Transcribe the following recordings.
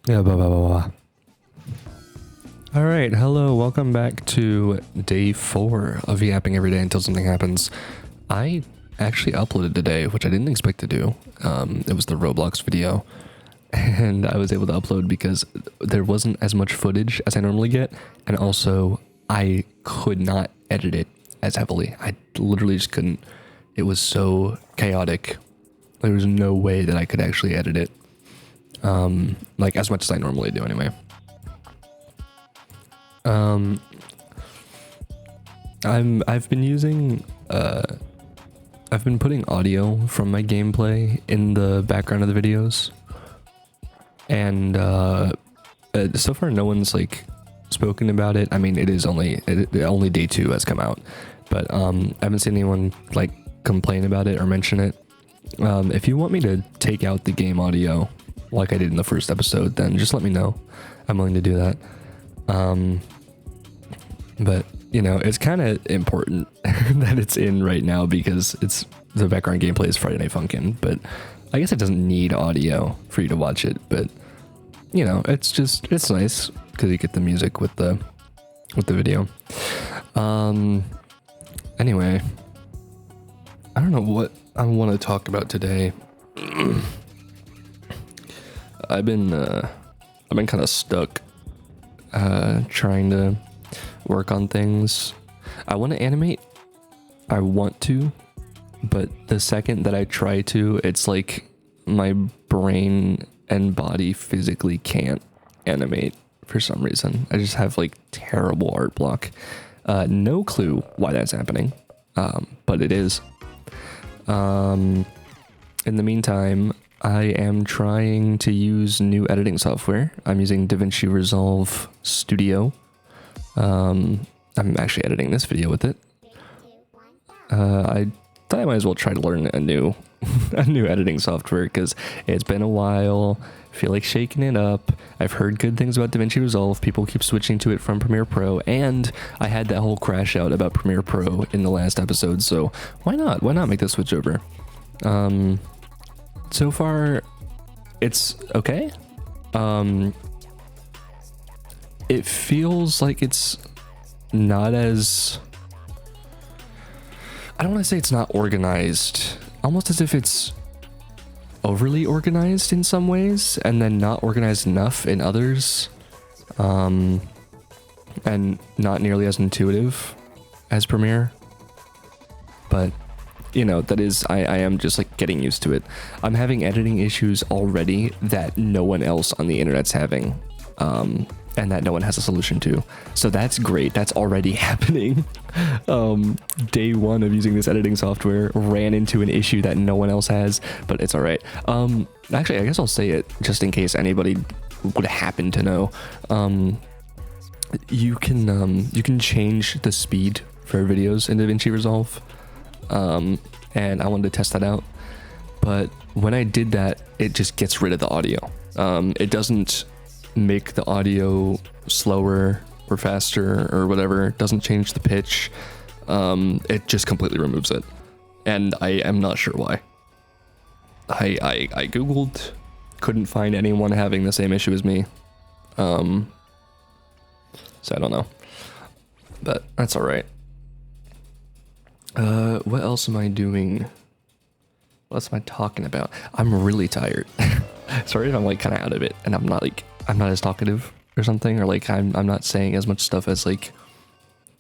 Yeah, blah, blah, blah, blah. All right, hello, welcome back to day 4 of yapping every day until something happens. I actually uploaded today, which I didn't expect to do. It was the Roblox video, and I was able to upload because there wasn't as much footage as I normally get, and also I could not edit it as heavily. I literally just couldn't. It was so chaotic. There was no way that I could actually edit it. Like as much as I normally do anyway. I've been using, I've been putting audio from my gameplay in the background of the videos. And, so far no one's like spoken about it. I mean, it is only day 2 has come out, but, I haven't seen anyone like complain about it or mention it. If you want me to take out the game audio like I did in the first episode, then just let me know. I'm willing to do that. But you know, it's kind of important that it's in right now because it's the background gameplay is Friday Night Funkin', but I guess it doesn't need audio for you to watch it, but you know, it's nice because you get the music with the video. Anyway, I don't know what I want to talk about today. I've been kind of stuck trying to work on things. I want to animate. I want to, but the second that I try to, it's like my brain and body physically can't animate for some reason. I just have like terrible art block. No clue why that's happening, but it is. In the meantime, I am trying to use new editing software. I'm using DaVinci Resolve Studio. I'm actually editing this video with it. I thought I might as well try to learn a new editing software because it's been a while. I feel like shaking it up. I've heard good things about DaVinci Resolve. People keep switching to it from Premiere Pro, and I had that whole crash out about Premiere Pro in the last episode, so why not? Why not make the switch over? So far, it's okay. It feels like it's not as... I don't want to say it's not organized. Almost as if it's overly organized in some ways, and then not organized enough in others. And not nearly as intuitive as Premiere. But... you know, that is, I am just like getting used to it. I'm having editing issues already that no one else on the internet's having, and that no one has a solution to. So that's great. That's already happening. Day 1 of using this editing software ran into an issue that no one else has, but it's all right. Actually, I guess I'll say it just in case anybody would happen to know. You can change the speed for videos in DaVinci Resolve. And I wanted to test that out, but when I did that, it just gets rid of the audio. It doesn't make the audio slower or faster or whatever. It doesn't change the pitch. It just completely removes it, and I am not sure why. I googled, couldn't find anyone having the same issue as me. So I don't know, but that's all right. What else am I doing? What else am I talking about? I'm really tired. Sorry if I'm like kind of out of it and I'm not as talkative or something, or like I'm not saying as much stuff as like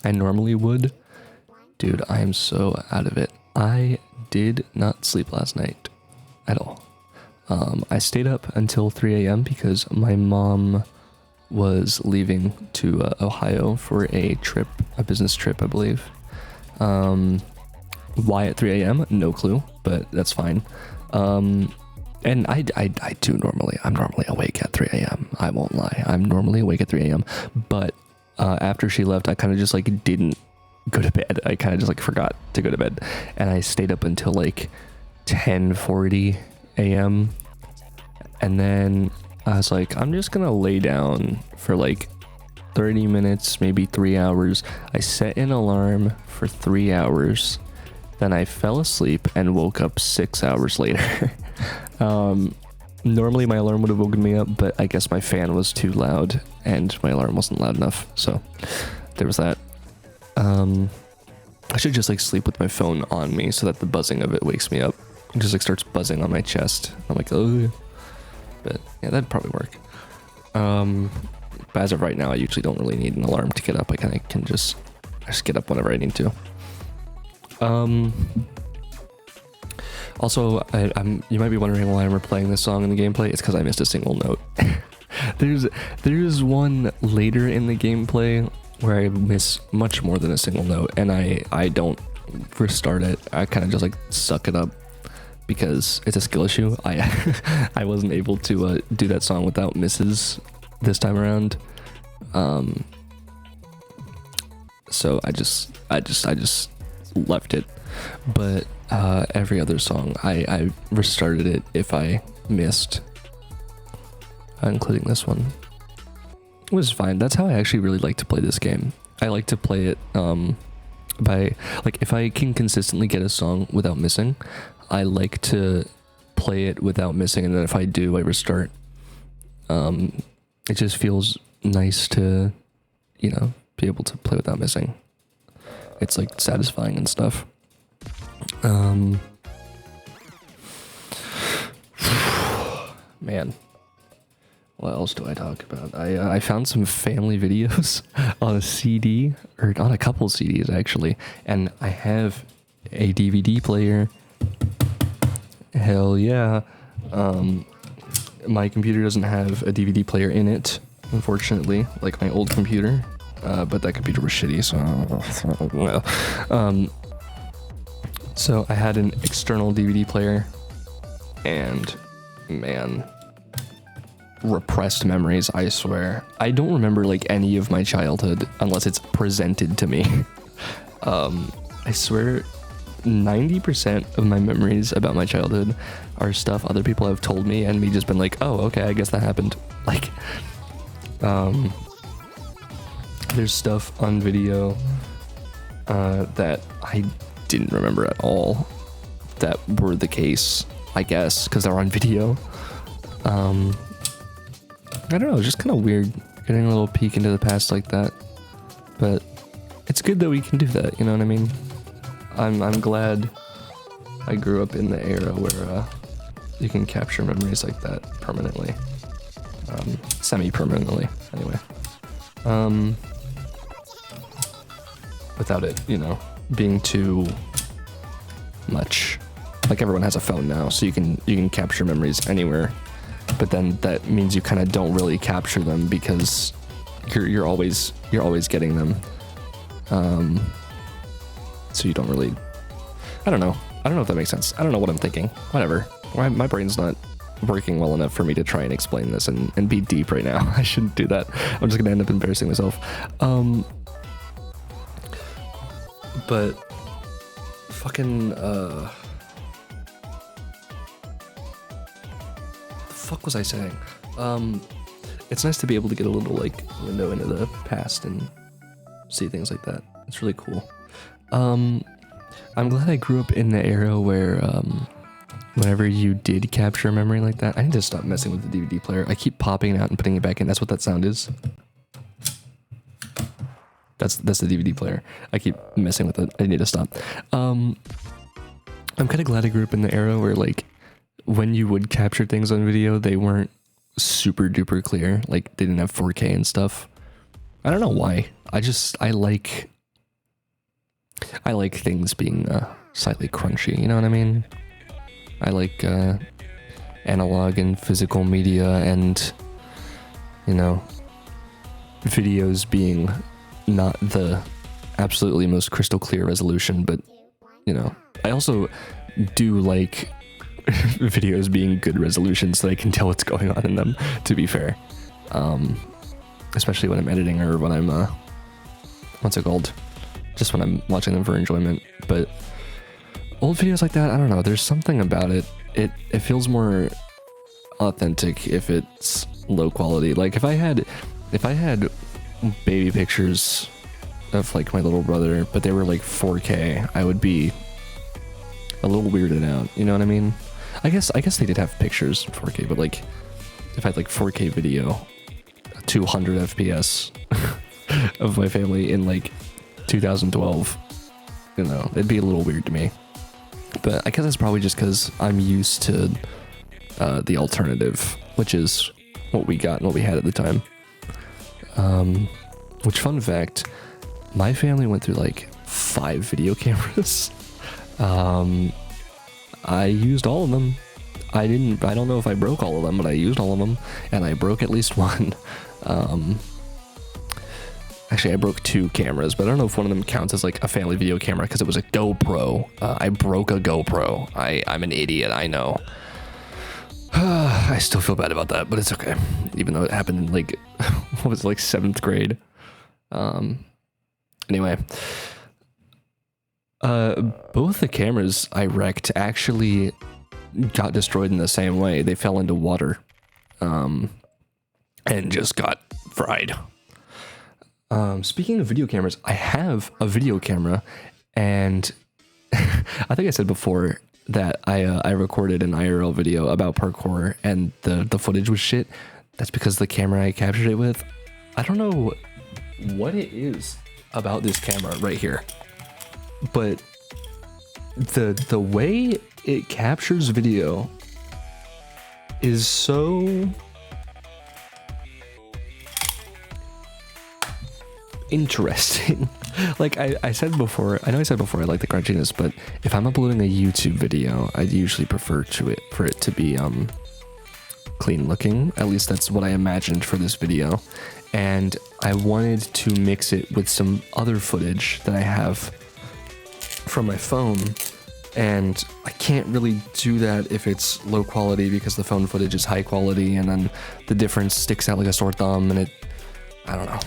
I normally would. Dude, I am so out of it. I did not sleep last night at all. I stayed up until 3 a.m. because my mom was leaving to Ohio for a business trip, I believe. Why at 3 a.m? No clue, but that's fine. And I do normally, I'm normally awake at 3 a.m. I won't lie. I'm normally awake at 3 a.m. But, after she left, I kind of just like didn't go to bed. I kind of just like forgot to go to bed, and I stayed up until like 10:40 a.m. And then I was like, I'm just gonna lay down for like 30 minutes, maybe 3 hours. I set an alarm for 3 hours. Then I fell asleep and woke up 6 hours later. Normally my alarm would have woken me up, but I guess my fan was too loud and my alarm wasn't loud enough, so there was that. I should just like sleep with my phone on me so that the buzzing of it wakes me up. It just like starts buzzing on my chest. I'm like, oh, but yeah, that'd probably work. But as of right now, I usually don't really need an alarm to get up. I kind of can just get up whenever I need to. Also, you might be wondering why I'm replaying this song in the gameplay. It's because I missed a single note. There's one later in the gameplay where I miss much more than a single note, and I don't restart it. I kind of just like suck it up because it's a skill issue. I wasn't able to do that song without misses this time around. So I just left it. But every other song I restarted it if I missed, including this one. It was fine. That's how I actually really like to play this game. I like to play it by, like, if I can consistently get a song without missing, I like to play it without missing, and then if I do, I restart. It just feels nice to, you know, be able to play without missing. It's like satisfying and stuff. Man, what else do I talk about? I found some family videos on a CD, or on a couple CDs actually, and I have a DVD player. Hell yeah. My computer doesn't have a DVD player in it, unfortunately, like my old computer, but that computer was shitty, so I had an external DVD player, and man, repressed memories, I swear. I don't remember like any of my childhood unless it's presented to me. I swear 90% of my memories about my childhood are stuff other people have told me and me just been like, oh, okay, I guess that happened. Like, there's stuff on video that I didn't remember at all that were the case, I guess, because they're on video. I don't know, it's just kind of weird getting a little peek into the past like that, but it's good that we can do that, you know what I mean? I'm glad I grew up in the era where you can capture memories like that permanently, semi-permanently anyway, without it, you know, being too much. Like, everyone has a phone now, so you can capture memories anywhere, but then that means you kind of don't really capture them because you're always getting them, so you don't really, I don't know if that makes sense. I don't know what I'm thinking. Whatever. My brain's not working well enough for me to try and explain this and be deep right now. I shouldn't do that. I'm just gonna end up embarrassing myself. But fucking the fuck was I saying? It's nice to be able to get a little like window into the past and see things like that. It's really cool. I'm glad I grew up in the era where whenever you did capture a memory like that, I need to stop messing with the DVD player. I keep popping it out and putting it back in. That's what that sound is. That's the DVD player. I keep messing with it. I need to stop. I'm kind of glad I grew up in the era where, like, when you would capture things on video, they weren't super duper clear. Like, they didn't have 4K and stuff. I don't know why. I like things being slightly crunchy, you know what I mean? I like analog and physical media, and, you know, videos being not the absolutely most crystal clear resolution, but, you know, I also do like videos being good resolution so that I can tell what's going on in them, to be fair. Especially when I'm editing or when I'm, what's it called? Just when I'm watching them for enjoyment. But old videos like that, I don't know, there's something about it. It feels more authentic if it's low quality. Like, if I had baby pictures of like my little brother, but they were like 4K, I would be a little weirded out, you know what I mean? I guess they did have pictures 4K, but like if I had like 4K video, 200 FPS of my family in like 2012, you know, it'd be a little weird to me. But I guess that's probably just because I'm used to the alternative, which is what we got and what we had at the time. Which, fun fact, my family went through like 5 video cameras. I used all of them. I don't know if I broke all of them, but I used all of them, and I broke at least one. Actually, I broke 2 cameras, but I don't know if one of them counts as like a family video camera because it was a GoPro. I broke a GoPro. I'm an idiot, I know. I still feel bad about that, but it's okay. Even though it happened in like, what was it, like 7th grade? Anyway. Both the cameras I wrecked actually got destroyed in the same way. They fell into water. And just got fried. Speaking of video cameras, I have a video camera, and I think I said before that I recorded an IRL video about parkour, and the footage was shit. That's because the camera I captured it with, I don't know what it is about this camera right here, but the way it captures video is so interesting. Like I said before, I know I said before I like the crunchiness, but if I'm uploading a YouTube video, I'd usually prefer for it to be clean looking. At least that's what I imagined for this video. And I wanted to mix it with some other footage that I have from my phone, and I can't really do that if it's low quality because the phone footage is high quality, and then the difference sticks out like a sore thumb, and I don't know.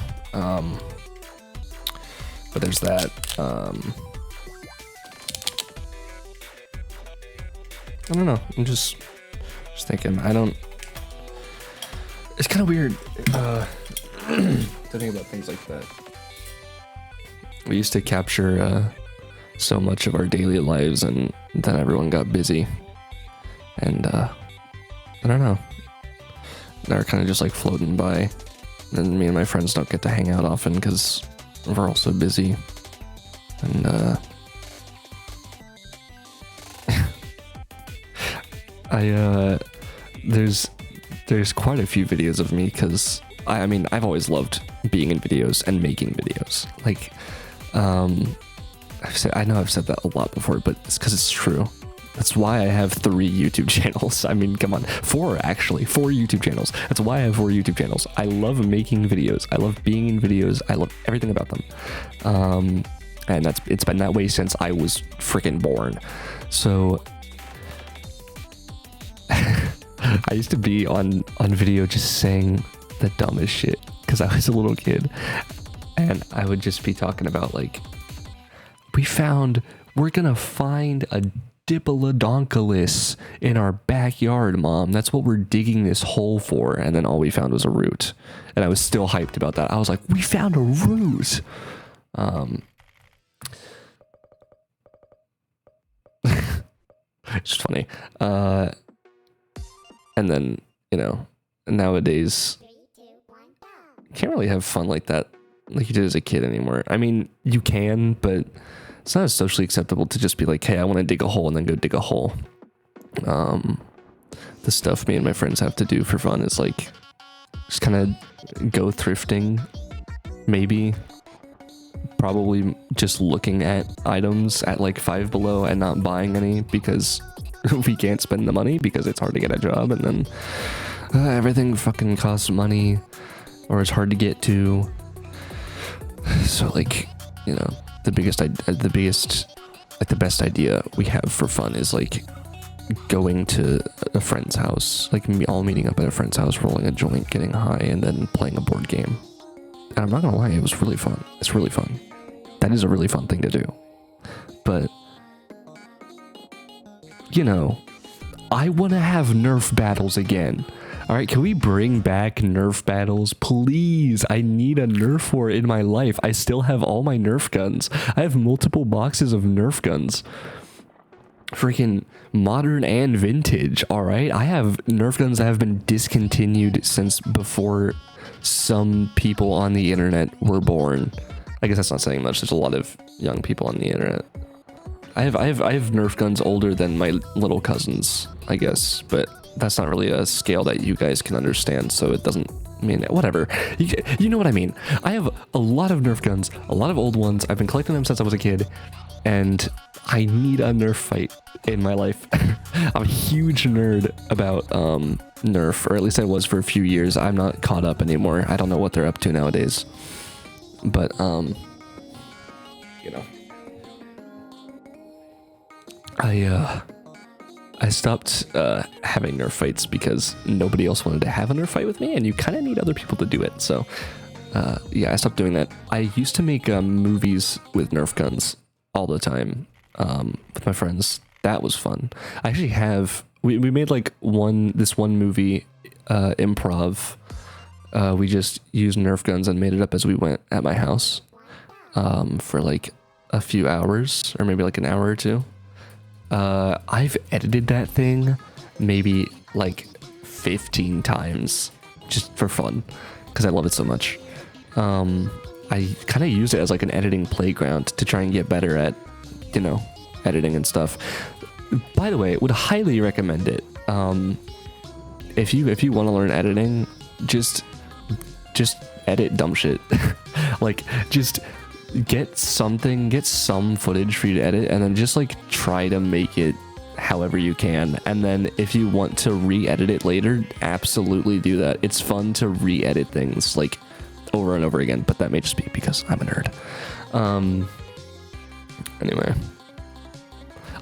But there's that. I don't know. I'm just thinking. It's kind of weird to think about things like that. We used to capture so much of our daily lives, and then everyone got busy. And I don't know. They're kind of just like floating by. And me and my friends don't get to hang out often because we're all so busy. And there's quite a few videos of me because I mean I've always loved being in videos and making videos. Like I know I've said that a lot before, but it's because it's true. That's why I have 3 YouTube channels. I mean, come on, 4 actually, 4 YouTube channels. That's why I have 4 YouTube channels. I love making videos. I love being in videos. I love everything about them. And it's been that way since I was freaking born. So I used to be on video just saying the dumbest shit because I was a little kid, and I would just be talking about like, we're gonna find a Diplodocus in our backyard, Mom. That's what we're digging this hole for. And then all we found was a root. And I was still hyped about that. I was like, we found a root. It's just funny. And then, you know, nowadays, you can't really have fun like that, like you did as a kid anymore. I mean, you can, but it's not as socially acceptable to just be like, hey, I want to dig a hole and then go dig a hole. The stuff me and my friends have to do for fun is like just kind of go thrifting, maybe. Probably just looking at items at like Five Below and not buying any because we can't spend the money because it's hard to get a job, and then everything fucking costs money or it's hard to get to. So like, you know, the best idea we have for fun is like going to a friend's house, like all meeting up at a friend's house, rolling a joint, getting high, and then playing a board game. And I'm not gonna lie, it was really fun. It's really fun. That is a really fun thing to do. But, you know, I want to have Nerf battles again. Alright, can we bring back Nerf battles? Please, I need a Nerf war in my life. I still have all my Nerf guns. I have multiple boxes of Nerf guns. freaking modern and vintage. All right, I have Nerf guns that have been discontinued since before some people on the internet were born. I guess that's not saying much. There's a lot of young people on the internet. I have Nerf guns older than my little cousins, I guess, but that's not really a scale that you guys can understand, so it doesn't mean whatever. You know what I mean. I have a lot of Nerf guns, a lot of old ones. I've been collecting them since I was a kid, and I need a Nerf fight in my life. I'm a huge nerd about Nerf, or at least I was for a few years. I'm not caught up anymore. I don't know what they're up to nowadays, but you know, I stopped having Nerf fights because nobody else wanted to have a Nerf fight with me, and you kind of need other people to do it. So yeah, I stopped doing that. I used to make movies with Nerf guns all the time with my friends. That was fun. I actually have, we made like this one movie, improv. We just used Nerf guns and made it up as we went at my house for like a few hours, or maybe like an hour or two. I've edited that thing maybe like 15 times just for fun because I love it so much. I kind of use it as like an editing playground to try and get better at, you know, editing and stuff. By the way, would highly recommend it. If you want to learn editing, just edit dumb shit. Like, just get some footage for you to edit, and then just like try to make it however you can. And then if you want to re-edit it later, absolutely do that. It's fun to re-edit things like over and over again, but that may just be because I'm a nerd. Anyway,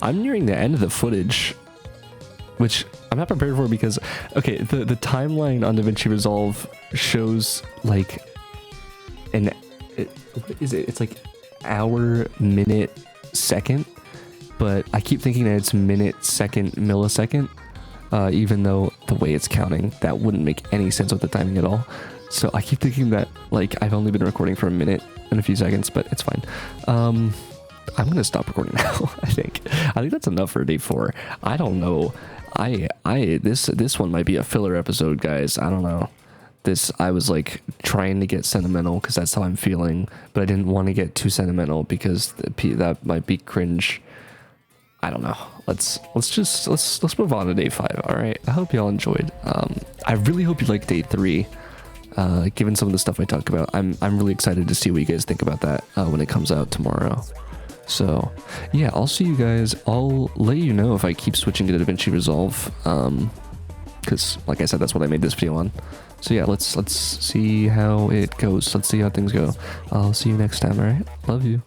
I'm nearing the end of the footage, which I'm not prepared for because, okay, the timeline on DaVinci Resolve shows like what is it? It's like hour, minute, second, but I keep thinking that it's minute, second, millisecond, even though the way it's counting, that wouldn't make any sense with the timing at all. So I keep thinking that like I've only been recording for a minute and a few seconds, but it's fine. I'm gonna stop recording now. I think that's enough for day 4. I don't know. This one might be a filler episode, guys. I don't know. I was like trying to get sentimental because that's how I'm feeling, but I didn't want to get too sentimental because that might be cringe. I don't know. Let's move on to day 5. All right. I hope y'all enjoyed. I really hope you liked day 3. Given some of the stuff I talked about, I'm really excited to see what you guys think about that when it comes out tomorrow. So yeah, I'll see you guys. I'll let you know if I keep switching to DaVinci Resolve, because like I said, that's what I made this video on. So yeah, let's see how it goes. Let's see how things go. I'll see you next time. All right, love you.